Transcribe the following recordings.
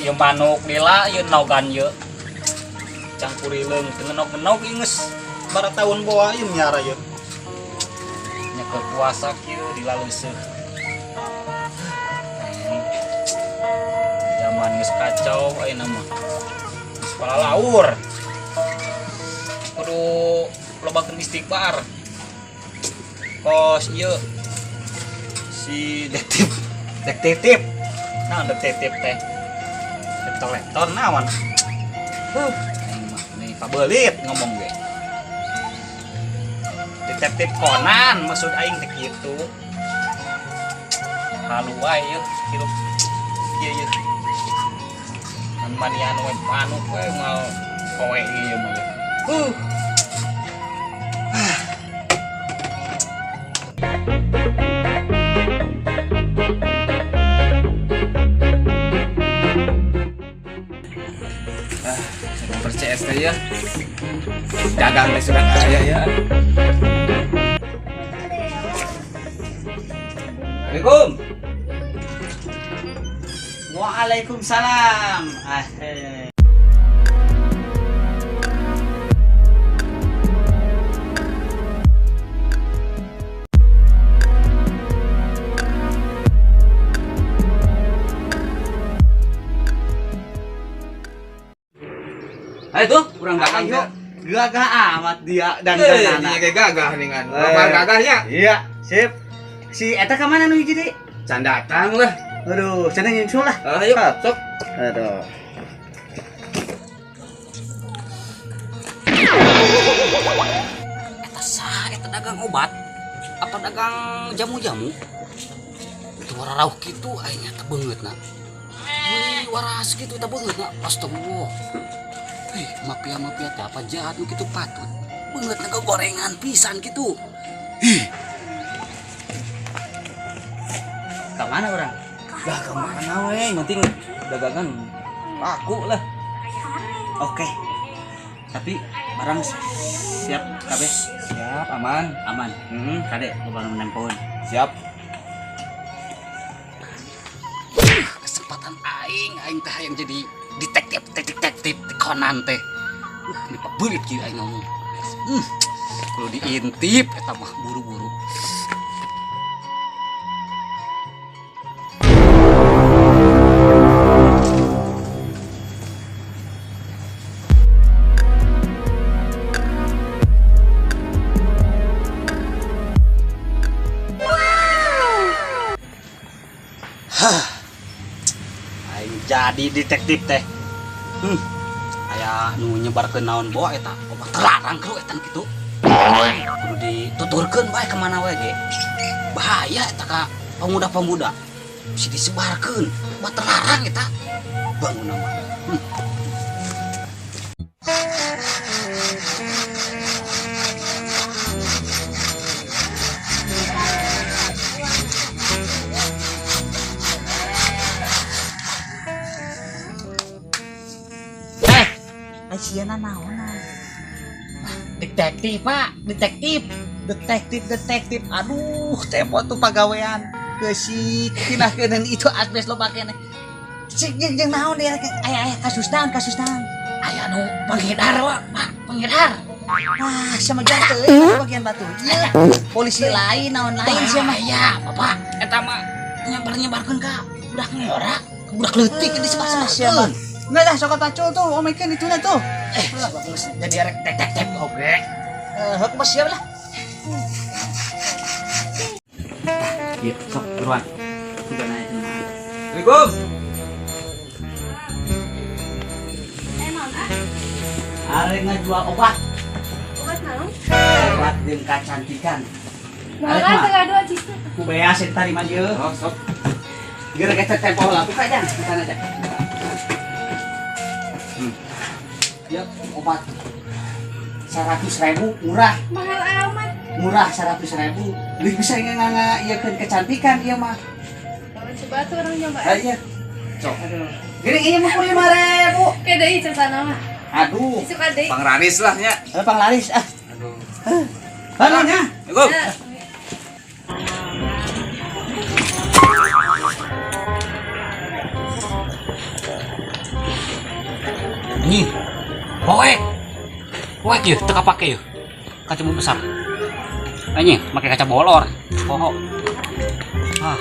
ieu manuk lila ieu nogan ieu campuri leung teu ngenog-ngenog ieu geus bara tahun boa ieu nyara ieu nya keur puasa kieu dilaleuseun zaman geus kacau ayeuna mah geus palalaur kudu lobakeun istighfar kos ieu si detektif nah detektif teh lektor naon aing mah nih pabelit ngomong ge detektif Conan maksud aing teh kitu halu wae ieu hirup ieu an manian we manuk we mau kowe ieu mah percaya saya dagang teh sudah kaya ya. Assalamualaikum. Waalaikumsalam. Tuh, kurang dagang yuk. Gagah amat dia dan dia kayak gagah ningan. Bapak gagahnya? Iya, sip. Si eta ka mana nu hiji deui? Can datang lah. Aduh, cenah nyusul lah. Ayo, sok. Aduh. Eta saha eta dagang obat? Apa dagang jamu-jamu? Itu wararauh kitu aing eta beungeutna. Meuli waras kitu eta beungeutna. Astagfirullah. Mafia teh apa jahat nu kitu patut. Beungeut naga gorengan pisan kitu. Ka mana urang? Dah ka mana we, yang penting dagangan laku lah. Oke. Tapi barang siap kabeh. Siap, aman. Aman. Kade loba nu nempoeun. Siap. Kesempatan aing teh yang jadi detektif Conan teh. Ini pabelit kieu aing ngomong. Kudu diintip eta mah buru-buru. Aing jadi detektif teh. Aya nu nyebarkeun naon boa eta obat terlarang keur eta kitu. Kudu dituturkeun bae ka mana we ge. Bahaya eta ka pemuda-pemuda. Bisa disebarkeun obat terlarang eta. Bangun mah. Asiana naonan? Detektif, Pak. Detektif. Aduh, tempo tuh pagawean. Geusik pinahkeun itu asbes lo pakene. Cik jeung naon dia aya kasus naon? Aya nu pengedar, Pak. Pengedar. Ah, sama jatuh bagian batu. Iya. Polisi lain naon lain sia mah. Ya, Bapak. Eta mah nyebar-nyebarkeun ka budak ngora, budak leutik di sebar-sebarkeun. Enggak lah, sok tacul tuh, omekeun itu tuh. Bagus jadi arek detektif oge. Hek mah siap lah. Ieu sok buruan. Udah naik. Assalamualaikum. Arek ngajual obat. Obat naon? Obat jeung kacantikan. Naon teh gaduh cistu. Ku bea sih tadi mah ieu. Oh, sok. Geura kita tempo lah, buka aja, bukan aja. Ya, obat 100.000 murah. Mahal amat. Murah 100.000. Lebih bisa ieukeun kecantikan ieu mah. Orang coba tuh orang nyoba. Ayo. Sok. Aduh. Geuning ieu mah 5.000. Ke deui cesana mah. Aduh. Suka deui. Panglaris lah nya. Panglaris ah. Aduh. Banyak. Assalamualaikum. Anjing. Poek yeuh, teu kapake yeuh. Kaca besar. Anjing, make kaca bolor. Poho. Ah.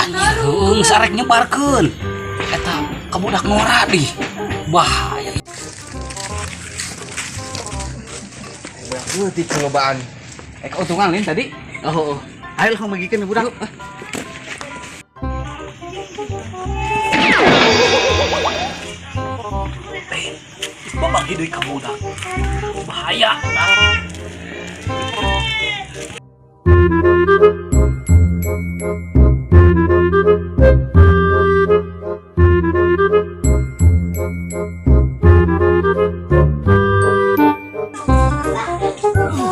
Anjing, sarek nyebarkeun. Eta ka budak Nora di. Bahaya. Di kelobaan. Keuntungan lain tadi. Oh. Ayo lah magikeun budak. Babagi deui ka budak. Bahaya tah.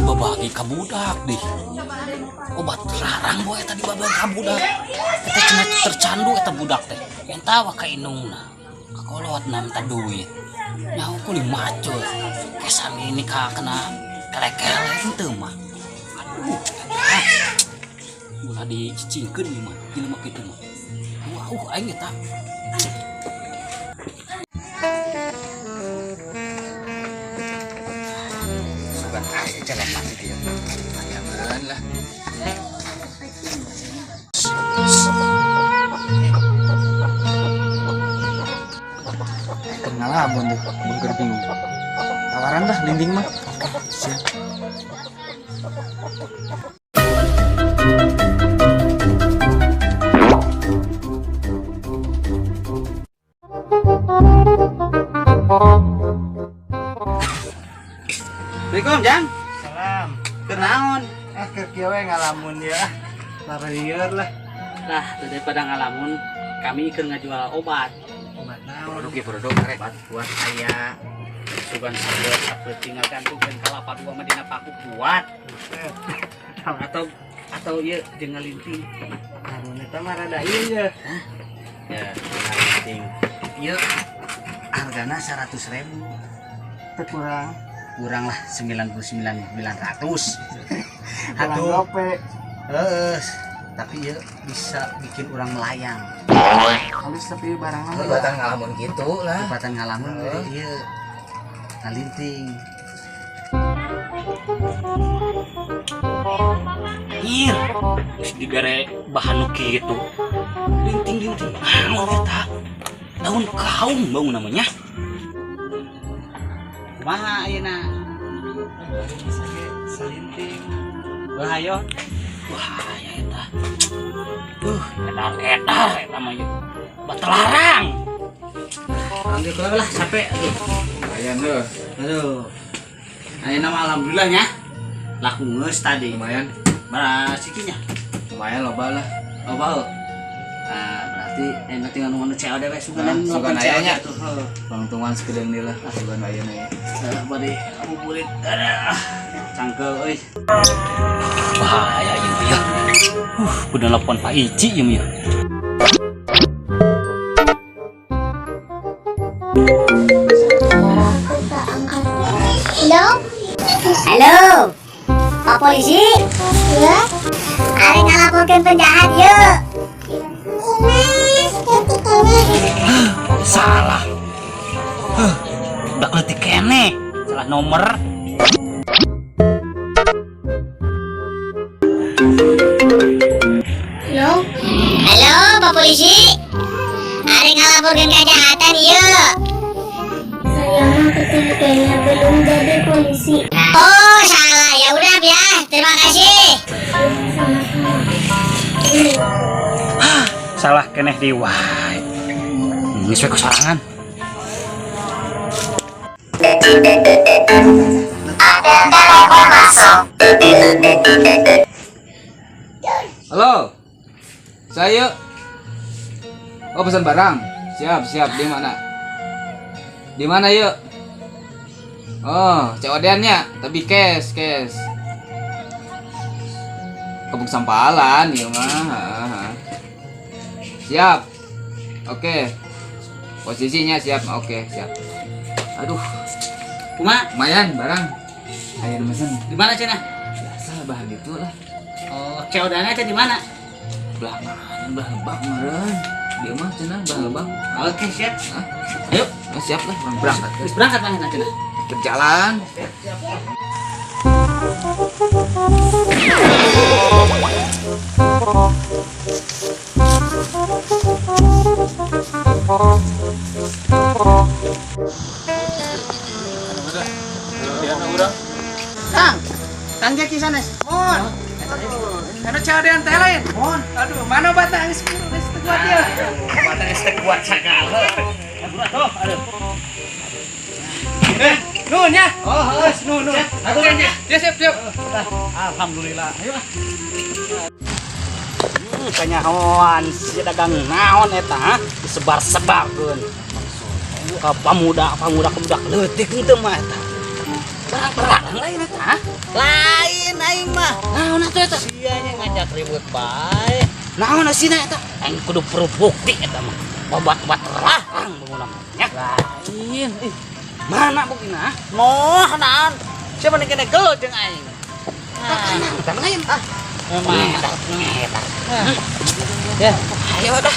Babagi ka budak di. Obat larang boy tadi babagi ka budak. Eta cenah tercandu eta budak teh. Enta wa ka indungna. Kakolot na minta duit. Nyawa kuling macul. Kesan ini kena kelekele itu mah. Aduh. Ulah dicicingkeun ieu mah. Jelema kitu mah. Aing eta. Sugan aja jalan mati dia. Aya meureun lah. Ngalamun tuh, bengker bingung. Tawaran dah, linding mah. Siap. Assalamualaikum, Jang. Salam. Kenaon? Keur kieu we ngalamun ya. Larieur lah. Nah, daripada ngalamun, kami ikut ngajual obat. Obat naon? Produk rek. Obat buat saya. Sugan sabeut sabeut tinggal gantung dan kalapa dua medina paku kuat. Atau ieu jeung ngalinting. Namun eta mah rada ieu ya. Ya, ngalinting. Ieu hargana 100.000. Teu kurang. Kurang lah 99.900. Kurang gope. Tapi ya bisa bikin orang melayang. Halus tapi barang mah. Batan ngalamun gitu lah. Tempatan ngalamun iya. Kalinting. Ir, geus dibere bahan nu kitu. Linting. Naon eta? Daun kaum bau namanya. Kumaha ayeuna? Salinting. Bahayo. Bahaya eta. Edar eta mah ieu. Batal larang. Ambil keluar lah sampai aduh. Lumayan tuh. Aduh. Ayeuna mah alhamdulillah nya. Laku geus tadi. Lumayan. Barasikinya. Lumayan loba lah. Loba. Berarti enak tinggal nunggu COD we sugan sugan aya nya. tuh. Pangtungan sekedeng deui lah. Sugan aya nya. Bade abuburit. Cangkel euy. Bahaya ieu mah ya. Kudu nelpon Pak Ici ieu mah ya. Halo? Halo? Pak polisi? Ya? Ada ngelaporkan penjahat yuk. Salah. Udah letik kene. Salah nomor. Halo? Halo Pak polisi? Ada ngelaporkan kejahatan yuk. Saya kayaknya belum jadi polisi. Oh salah, ya udah ya. Terima kasih. Salah keneh di wae. Geus we kesorangan. Halo. Saya. Oh, pesan barang. Siap. Di mana? Di mana yuk? Oh, COD-nya, tapi cash. Kebuk sampalan ya mah. Siap. Oke. Posisinya siap. Oke, siap. Aduh, Kumaha? lumayan barang. Ayo mesen. Di mana cenah? Biasa bahan gitu lah. Oh, COD-nya teh di mana? Belah mana? Belah lebak meren. Dia mah cenah bang. Oke, siap. Ayo, siap lah bang berangkat. Terus berangkat Bang nanti. Berjalan. Kang Jaki sanes. Mon. Karena cewek yang lain. Mon. Aduh, mana batang geus kuat dia. Batang es teh kuat sakala. Tuh, aduh. Nun ya. Oh, geus nun. Aduh nya. Ya siap. Alhamdulillah. Ayo. Kanyahoan si dagang naon eta disebar-sebarkeun. Ka pamuda leutik henteu mah eta. Perang lain eta. Lain aing mah. Naon atuh eta? Sia nya ngajak ribut bae. Naon asina eta? Aing kudu perlu bukti eta mah. Obat-obat terlarang bangunan. Ya. Lain. Mana buktina? Moh naon. Siapa nih kena gelut jeung aing. Kan lain. Memang. Ya, ayo dah.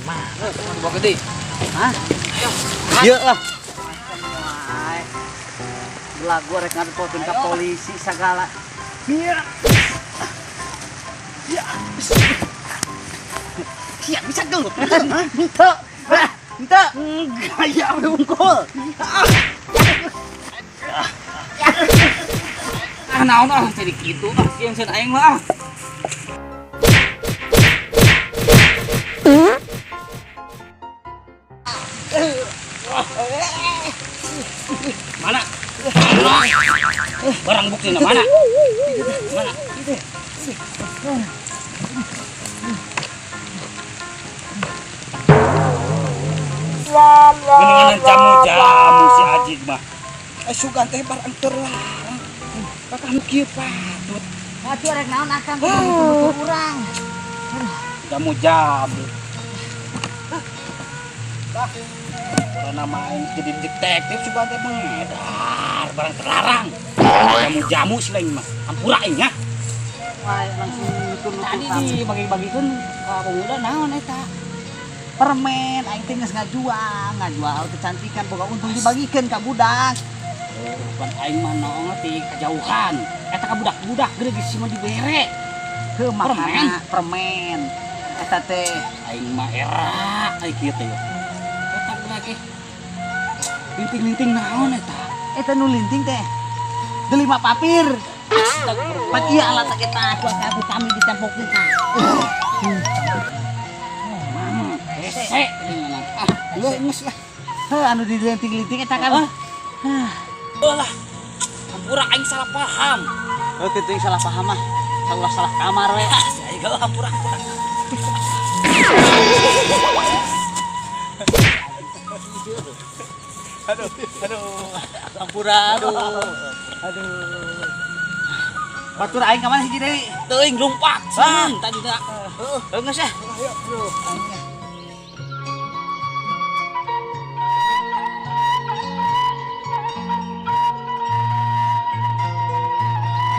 Mana? Bawa gede. Hah? Ieu lah. Belagu rek ngadepokeun ka polisi sagala. Iya. Iya, bisa gelut. Ente. Gaya unggul. Naon jadi kitu yang sen aing mah. Mana? Barang buktinya mana? Mana? Geningan jamu-jamu si Ajik mah. Sugan teh barang terlarang. Kakang kieu patut. Atuh rek naon akang kudu urang. Jamu-jamu. Karena main jadi detektif sugan teh mengedar barang terlarang. Jamu-jamu selain mah. Ampura aing nya. Wah, langsung Tadi dibagi-bagikeun ka pemuda naon eta? permen aing teh geus ngajual kecantikan boga untung dibagikeun ka budak. Bukan aing mah naon ti kejauhan. Eta ka budak-budak gede geus mah dibere. Teu makana permen. Eta teh Aing mah era ai kieu teh. Eta lagi. Linting-linting naon eta? eta nu linting teh. Delima papir. Pan ieu alat kita aku kami ditempokeun ka. Hese dengan geus lah. Heuh anu dilinting-linting eta kan. Lah. Hampura aing salah paham. Oh kitu yang salah paham mah. Saulah salah kamar we. Aing geus hampura. Ampura aduh. Batur aing ka mana hiji deui? Teuing lompat. Tadi dah. Geus ya.